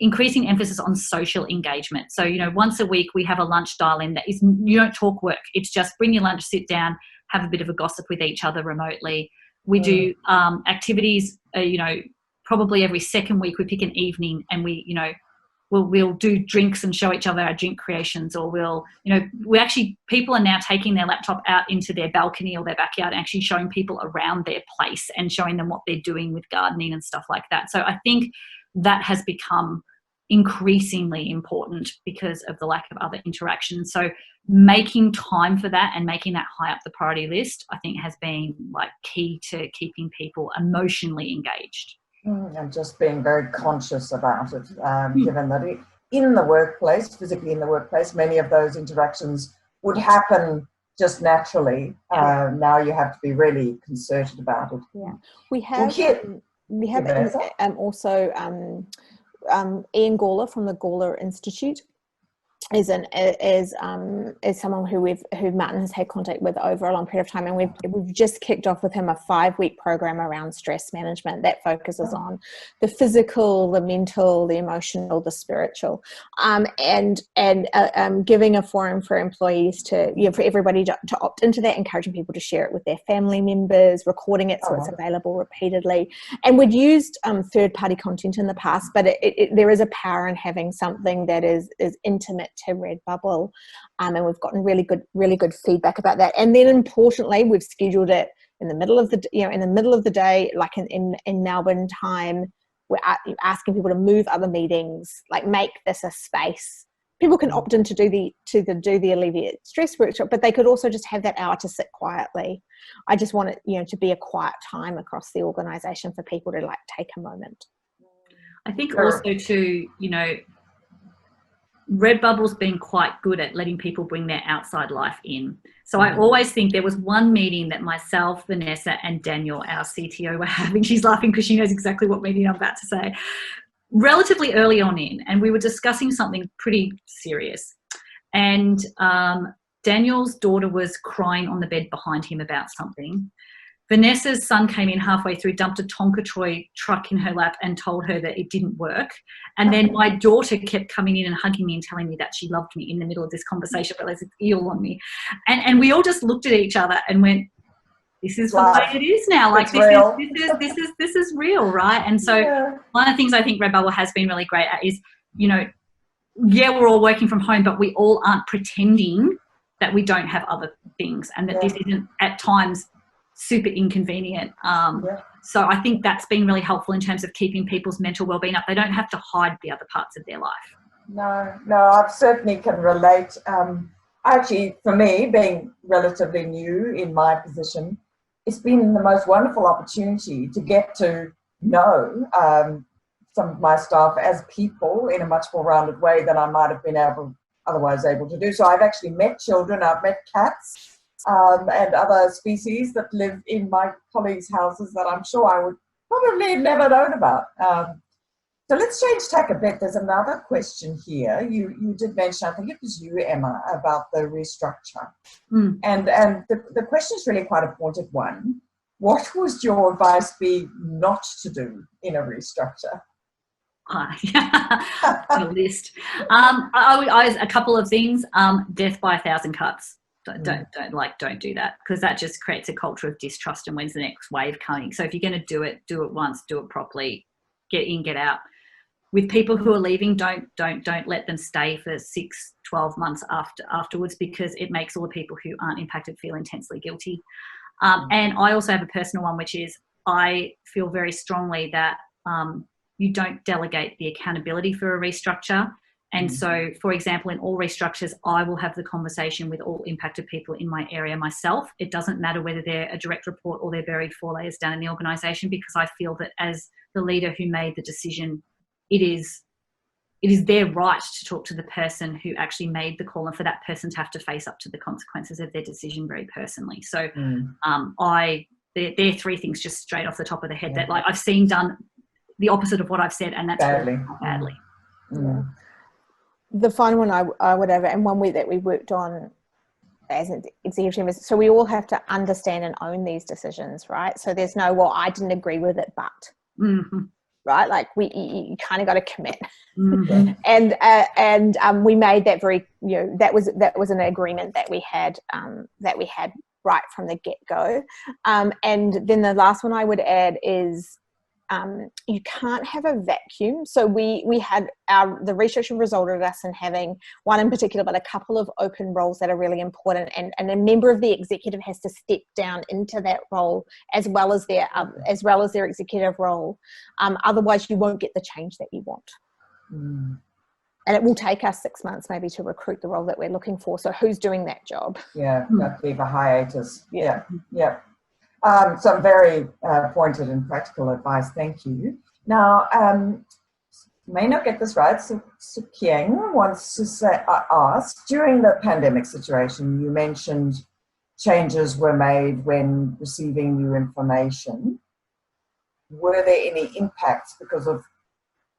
increasing emphasis on social engagement. So, once a week we have a lunch dial-in that is, you don't talk work. It's just bring your lunch, sit down, have a bit of a gossip with each other remotely. We do activities, probably every second week we pick an evening and we'll do drinks and show each other our drink creations, or people are now taking their laptop out into their balcony or their backyard and actually showing people around their place and showing them what they're doing with gardening and stuff like that. So I think that has become increasingly important because of the lack of other interaction. So making time for that and making that high up the priority list, I think, has been like key to keeping people emotionally engaged. And just being very conscious about it, given that in the workplace, physically in the workplace, many of those interactions would happen just naturally. Now you have to be really concerted about it. Yeah, we have also Ian Gawler from the Gawler Institute is someone who Martin has had contact with over a long period of time, and we've just kicked off with him a 5-week program around stress management that focuses on the physical, the mental, the emotional, the spiritual, and giving a forum for employees to, for everybody to opt into that, encouraging people to share it with their family members, recording it so it's available repeatedly. And we'd used third-party content in the past, but there is a power in having something that is intimate to Redbubble, and we've gotten really good feedback about that. And then importantly, we've scheduled it in the middle of the day, like in Melbourne time. We're asking people to move other meetings, like make this a space. People can opt in to do the alleviate stress workshop, but they could also just have that hour to sit quietly. I just want it, to be a quiet time across the organisation for people to take a moment. I think also too, Redbubble's been quite good at letting people bring their outside life in. So I always think there was one meeting that myself, Vanessa, and Daniel, our CTO, were having. She's laughing because she knows exactly what meeting I'm about to say. Relatively early on in, and we were discussing something pretty serious. And Daniel's daughter was crying on the bed behind him about something. Vanessa's son came in halfway through, dumped a Tonka toy truck in her lap and told her that it didn't work. And then my daughter kept coming in and hugging me and telling me that she loved me in the middle of this conversation, but there's an eel on me. And we all just looked at each other and went, this is the way it is now. Like, this is real, right? And so one of the things I think Redbubble has been really great at is, we're all working from home, but we all aren't pretending that we don't have other things, and that this isn't at times super inconvenient. So I think that's been really helpful in terms of keeping people's mental well-being up. They don't have to hide the other parts of their life. No, I certainly can relate. Actually, for me, being relatively new in my position, it's been the most wonderful opportunity to get to know some of my staff as people in a much more rounded way than I might have been otherwise able to do. So I've actually met children, I've met cats, and other species that live in my colleagues' houses that I'm sure I would probably have never known about. So let's change tack a bit. There's another question here. You did mention, I think it was you, Emma, about the restructure. And the question is really quite a pointed one. What would your advice be not to do in a restructure? A list. A couple of things. Death by 1,000 cuts. Don't do that, because that just creates a culture of distrust, and when's the next wave coming? So if you're going to do it once, do it properly, get in, get out. With people who are leaving, don't let them stay for 6-12 months afterwards, because it makes all the people who aren't impacted feel intensely guilty. And I also have a personal one, which is I feel very strongly that you don't delegate the accountability for a restructure. And so, for example, in all restructures, I will have the conversation with all impacted people in my area myself. It doesn't matter whether they're a direct report or they're buried 4 layers down in the organisation, because I feel that as the leader who made the decision, it is their right to talk to the person who actually made the call, and for that person to have to face up to the consequences of their decision very personally. So they're 3 things just straight off the top of the head that, like, I've seen done the opposite of what I've said, and that's badly. Really badly. Yeah. The final one I would have, and one that we worked on as an executive team, is so we all have to understand and own these decisions, right? So there's no, well, I didn't agree with it, but right, like you kind of got to commit. And we made that very, that was an agreement that we had right from the get-go. And then the last one I would add is you can't have a vacuum. So we had the restructure resulted us in having one in particular, but a couple of open roles that are really important, and a member of the executive has to step down into that role as well as their executive role. Otherwise, you won't get the change that you want. And it will take us 6 months maybe to recruit the role that we're looking for. So who's doing that job? Yeah, that'd leave a hiatus. Yeah. Some very pointed and practical advice. Thank you. Now, may not get this right. So Kieng wants to ask, during the pandemic situation, you mentioned changes were made when receiving new information. Were there any impacts because of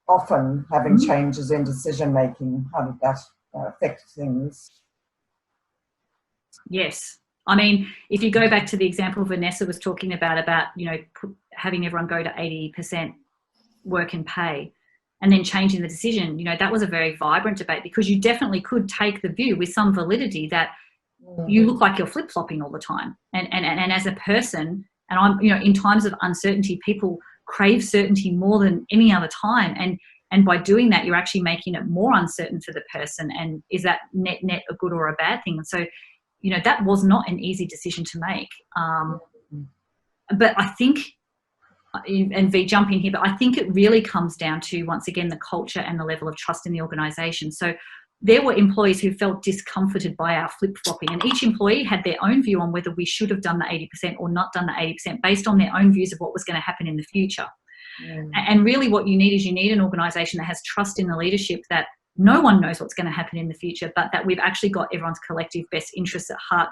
often having changes in decision making? How did that affect things? Yes. I mean, if you go back to the example Vanessa was talking about having everyone go to 80% work and pay and then changing the decision, that was a very vibrant debate, because you definitely could take the view with some validity that you look like you're flip-flopping all the time. And as a person, and I'm, in times of uncertainty, people crave certainty more than any other time. And by doing that, you're actually making it more uncertain for the person. And is that net a good or a bad thing? And so, that was not an easy decision to make. But I think, and V, jump in here, but I think it really comes down to, once again, the culture and the level of trust in the organisation. So there were employees who felt discomforted by our flip-flopping, and each employee had their own view on whether we should have done the 80% or not done the 80% based on their own views of what was going to happen in the future. And really what you need an organisation that has trust in the leadership, that no one knows what's going to happen in the future, but that we've actually got everyone's collective best interests at heart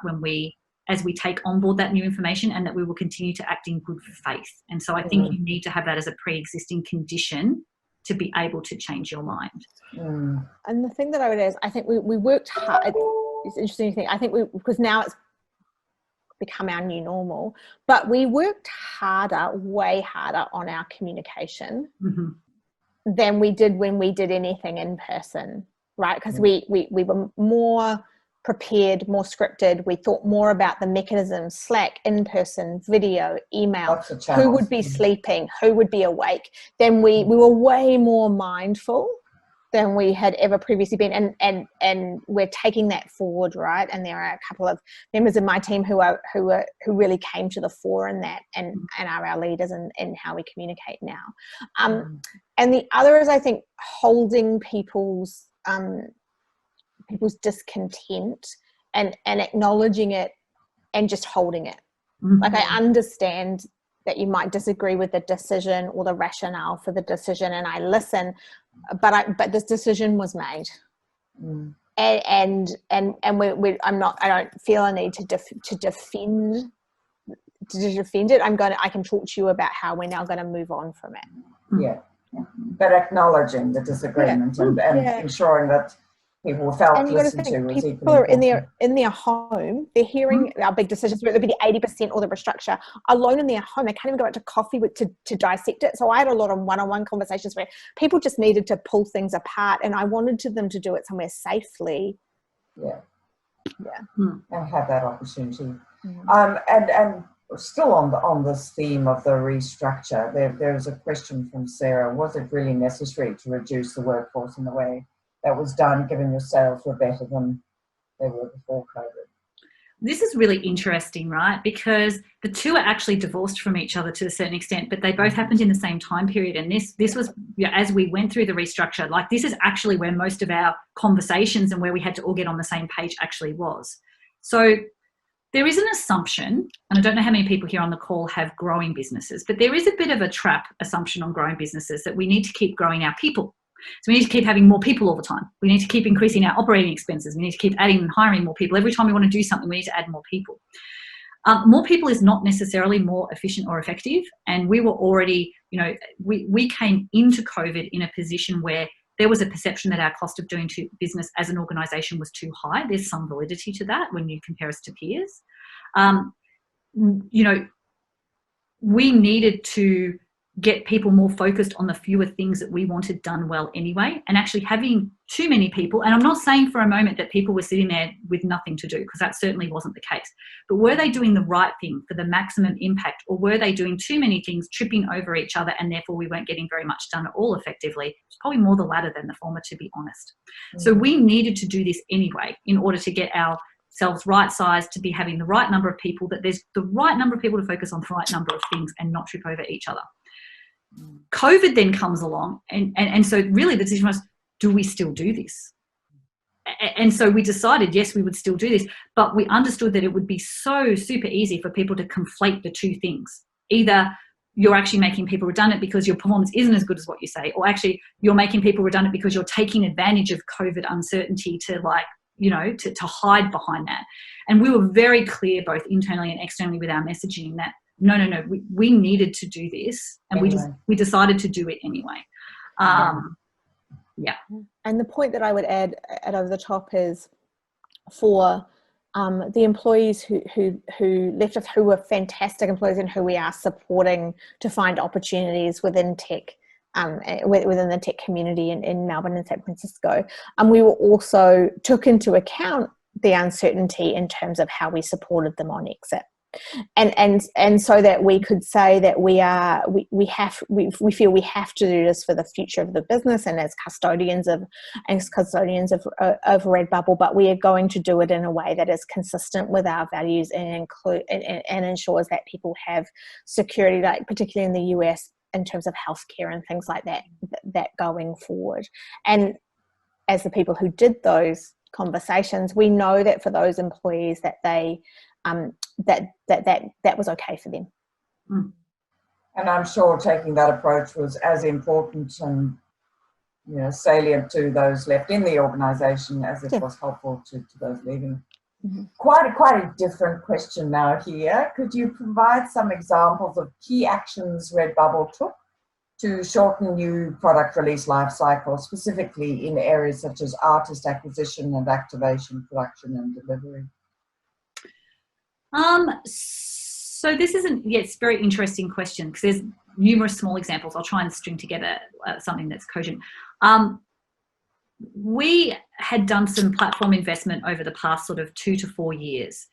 as we take on board that new information, and that we will continue to act in good faith. And so I think you need to have that as a pre-existing condition to be able to change your mind. And the thing that I would add is, I think we worked hard. It's an interesting thing. I think because now it's become our new normal, but we worked way harder on our communication than we did when we did anything in person, right? Because we were more prepared, more scripted. We thought more about the mechanisms: Slack, in-person, video, email, who would be sleeping, who would be awake. Then we were way more mindful than we had ever previously been, and we're taking that forward, right? And there are a couple of members of my team who really came to the fore in that, and are our leaders in how we communicate now. And the other is, I think, holding people's discontent and acknowledging it and just holding it. Like, I understand that you might disagree with the decision or the rationale for the decision, and I listen, but this decision was made, and I don't feel a need to defend it. I can talk to you about how we're now going to move on from it. But acknowledging the disagreement and ensuring that people felt listened to. People are in their home. They're hearing our big decisions, whether it be the 80% or the restructure, alone in their home. They can't even go out to coffee to dissect it. So I had a lot of one-on-one conversations where people just needed to pull things apart, and I wanted them to do it somewhere safely. And have that opportunity. And still on this theme of the restructure, there's a question from Sarah: was it really necessary to reduce the workforce in the way that was done, given your sales were better than they were before COVID? this is really interesting, right? Because the two are actually divorced from each other to a certain extent, but they both happened in the same time period. And this was, as we went through the restructure, like this is actually where most of our conversations and where we had to all get on the same page actually was. So there is an assumption, and I don't know how many people here on the call have growing businesses, but there is a bit of a trap assumption on growing businesses that we need to keep growing our people. So we need to keep having more people all the time. We need to keep increasing our operating expenses. We need to keep adding and hiring more people. Every time we want to do something, we need to add more people. More people is not necessarily more efficient or effective. And we were already, we came into COVID in a position where there was a perception that our cost of doing business as an organisation was too high. There's some validity to that when you compare us to peers. We needed to get people more focused on the fewer things that we wanted done well anyway, and actually having too many people, and I'm not saying for a moment that people were sitting there with nothing to do, because that certainly wasn't the case, but were they doing the right thing for the maximum impact, or were they doing too many things, tripping over each other, and therefore we weren't getting very much done at all effectively? It's probably more the latter than the former, to be honest. So we needed to do this anyway in order to get ourselves right sized, to be having the right number of people, that there's the right number of people to focus on the right number of things and not trip over each other. COVID then comes along, and so really the decision was, do we still do this? And so we decided, yes, we would still do this, but we understood that it would be so super easy for people to conflate the two things. Either you're actually making people redundant because your performance isn't as good as what you say, or actually you're making people redundant because you're taking advantage of COVID uncertainty to to hide behind that. And we were very clear both internally and externally with our messaging that no, we needed to do this, and anyway. we decided to do it anyway. Yeah. And the point that I would add over the top is for the employees who left us, who were fantastic employees and who we are supporting to find opportunities within tech, within the tech community in Melbourne and San Francisco. And we were also took into account the uncertainty in terms of how we supported them on exit. And so that we could say that we feel we have to do this for the future of the business and as custodians of Redbubble, but we are going to do it in a way that is consistent with our values and ensures that people have security, like particularly in the US in terms of healthcare and things like that going forward. And as the people who did those conversations, we know that for those employees that they that was okay for them. And I'm sure taking that approach was as important and salient to those left in the organisation as it was helpful to those leaving. Mm-hmm. Quite a different question now here. Could you provide some examples of key actions Redbubble took to shorten new product release lifecycle, specifically in areas such as artist acquisition and activation, production and delivery? So this isn't, it's a very interesting question because there's numerous small examples. I'll try and string together something that's cogent. We had done some platform investment over the past sort of 2 to 4 years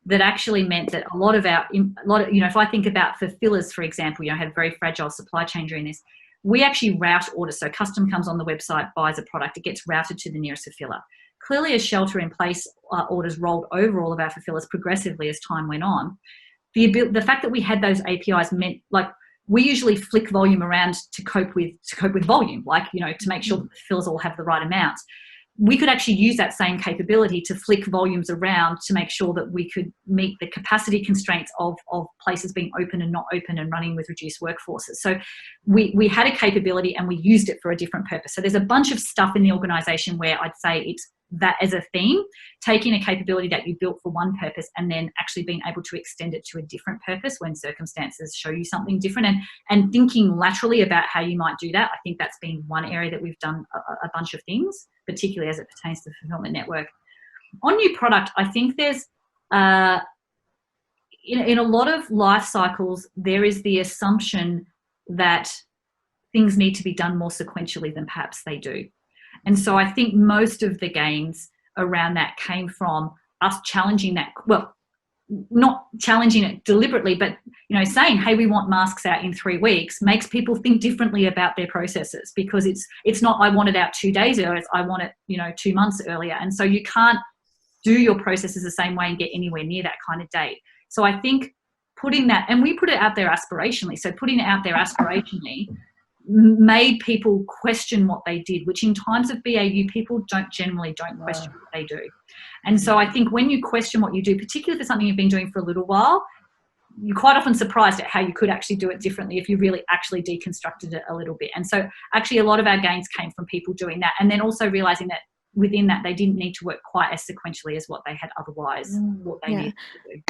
that actually meant that a lot of if I think about fulfillers, for example, had a very fragile supply chain during this. We actually route orders. So custom comes on the website, buys a product, it gets routed to the nearest fulfiller. Clearly, as shelter-in-place orders rolled over all of our fulfillers progressively as time went on, the fact that we had those APIs meant, like, we usually flick volume around to cope with volume, to make sure that the fulfillers all have the right amounts. We could actually use that same capability to flick volumes around to make sure that we could meet the capacity constraints of places being open and not open and running with reduced workforces. So we had a capability and we used it for a different purpose. So there's a bunch of stuff in the organisation where I'd say it's that as a theme, taking a capability that you built for one purpose and then actually being able to extend it to a different purpose when circumstances show you something different, and thinking laterally about how you might do that. I think that's been one area that we've done a bunch of things, particularly as it pertains to the fulfillment network. On new product, I think there's in a lot of life cycles, there is the assumption that things need to be done more sequentially than perhaps they do. And so I think most of the gains around that came from us challenging that, well, not challenging it deliberately, but, saying, hey, we want masks out in 3 weeks makes people think differently about their processes, because it's not, I want it out 2 days earlier, I want it, 2 months earlier. And so you can't do your processes the same way and get anywhere near that kind of date. So I think putting that, and we put it out there aspirationally, so putting it out there aspirationally made people question what they did, which in times of BAU, people generally don't question what they do. And so I think when you question what you do, particularly for something you've been doing for a little while, you're quite often surprised at how you could actually do it differently if you really actually deconstructed it a little bit. And so actually a lot of our gains came from people doing that, and then also realizing that within that they didn't need to work quite as sequentially as what they had otherwise what they needed to do.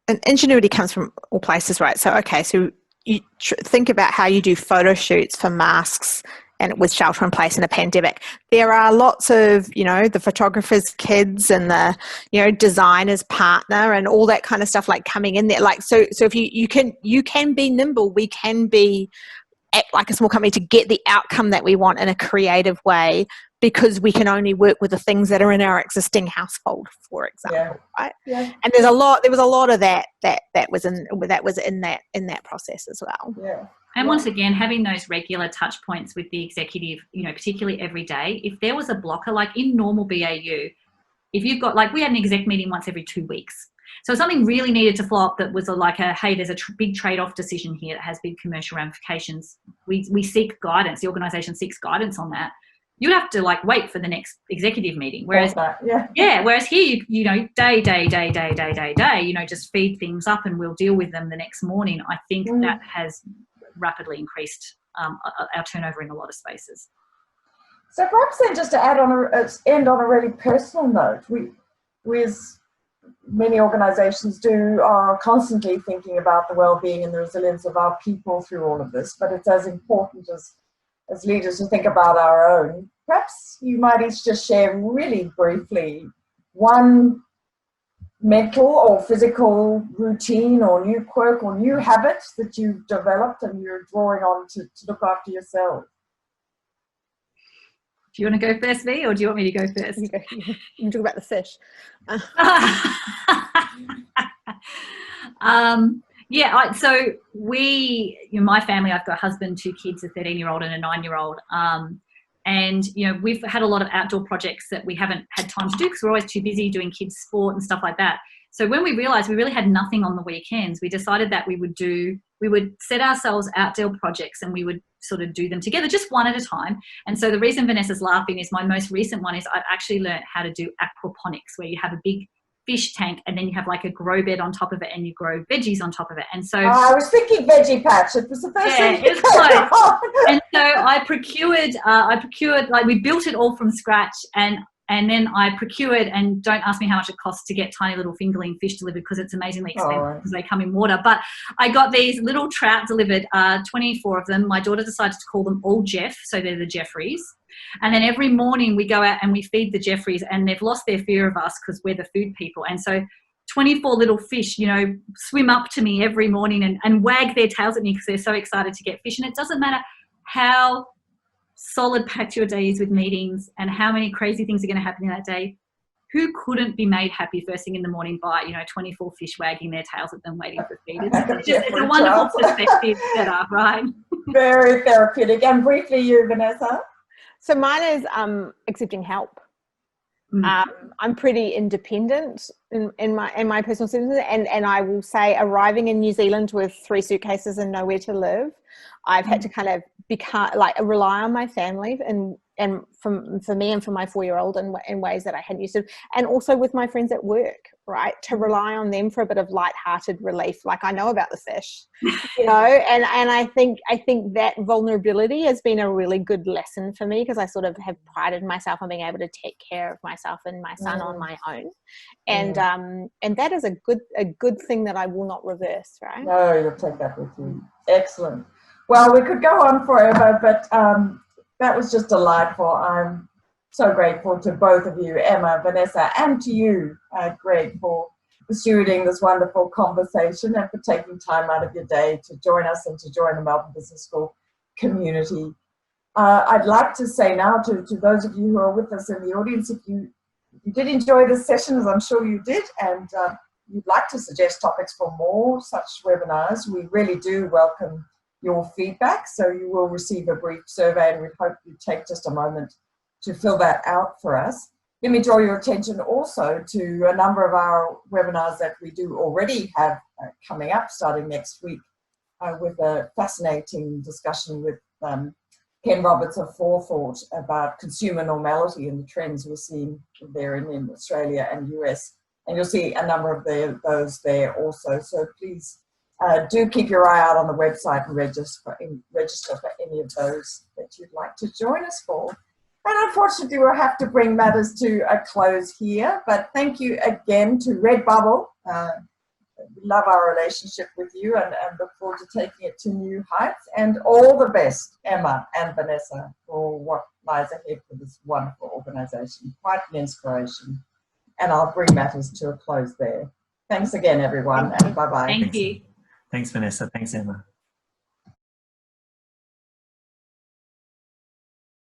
And ingenuity comes from all places, right? So so you think about how you do photo shoots for masks and with shelter in place in a pandemic. There are lots of, the photographer's kids and the, designer's partner and all that kind of stuff like coming in there. Like, so if you can be nimble, we can act like a small company to get the outcome that we want in a creative way, because we can only work with the things that are in our existing household, for example, right? Yeah. And there was a lot of that was in that process as well. Yeah. And once again, having those regular touch points with the executive, particularly every day, if there was a blocker, like in normal BAU, if you've got, like, we had an exec meeting once every 2 weeks. So something really needed to flow up that was hey, there's a big trade-off decision here that has big commercial ramifications. We seek guidance. The organisation seeks guidance on that. You'd have to wait for the next executive meeting. Whereas, whereas here, day, just feed things up and we'll deal with them the next morning. I think that has rapidly increased our turnover in a lot of spaces. So perhaps then, just to end on a really personal note, we as many organisations do are constantly thinking about the well-being and the resilience of our people through all of this, but it's as important as leaders to think about our own. Perhaps you might each just share really briefly one mental or physical routine or new quirk or new habit that you've developed and you're drawing on to look after yourself. Do you want to go first, V, or do you want me to go first? You can talk about the fish. So my family, I've got a husband, 2 kids, a 13-year-old and a 9-year-old. And, we've had a lot of outdoor projects that we haven't had time to do because we're always too busy doing kids' sport and stuff like that. So when we realised we really had nothing on the weekends, we decided that we would set ourselves outdoor projects and we would sort of do them together, just one at a time. And so the reason Vanessa's laughing is my most recent one is I actually learned how to do aquaponics, where you have a big fish tank and then you have like a grow bed on top of it and you grow veggies on top of it. And so I was thinking veggie patch. It was the first thing. It was close. And so I procured, like, we built it all from scratch, and then I procured, and don't ask me how much it costs to get tiny little fingerling fish delivered because it's amazingly expensive because they come in water. But I got these little trout delivered, 24 of them. My daughter decided to call them all Jeff, so they're the Jeffreys. And then every morning we go out and we feed the Jeffreys, and they've lost their fear of us because we're the food people. And so 24 little fish, swim up to me every morning and wag their tails at me because they're so excited to get fish. And it doesn't matter how solid packed your day is with meetings and how many crazy things are going to happen in that day. Who couldn't be made happy first thing in the morning by 24 fish wagging their tails at them waiting for feed? It's a wonderful perspective set up, right? Very therapeutic. And briefly, you, Vanessa? So mine is accepting help. I'm pretty independent in my personal citizenship, and I will say, arriving in New Zealand with 3 suitcases and nowhere to live, I've had to kind of rely on my family and for me and for my 4-year-old in ways that I hadn't used to, and also with my friends at work, right, to rely on them for a bit of lighthearted relief. Like, I know about the fish, and I think that vulnerability has been a really good lesson for me, because I sort of have prided myself on being able to take care of myself and my son on my own, and that is a good thing that I will not reverse, right? No, you'll take that with you. Excellent. Well, we could go on forever, but that was just delightful. I'm so grateful to both of you, Emma, Vanessa, and to you, Greg, for stewarding this wonderful conversation and for taking time out of your day to join us and to join the Melbourne Business School community. I'd like to say now to those of you who are with us in the audience, if you did enjoy this session, as I'm sure you did, and you'd like to suggest topics for more such webinars, we really do welcome your feedback. So you will receive a brief survey, and we hope you take just a moment to fill that out for us. let me draw your attention also to a number of our webinars that we do already have coming up starting next week with a fascinating discussion with Ken Roberts of Forethought about consumer normality and the trends we're seeing there in Australia and US. And you'll see a number of those there also. So please do keep your eye out on the website and register for any of those that you'd like to join us for. And unfortunately, we'll have to bring matters to a close here. But thank you again to Redbubble. We love our relationship with you and look forward to taking it to new heights. And all the best, Emma and Vanessa, for what lies ahead for this wonderful organisation. Quite an inspiration. And I'll bring matters to a close there. Thanks again, everyone, and bye-bye. Thank you. Thanks, Vanessa. Thanks, Emma.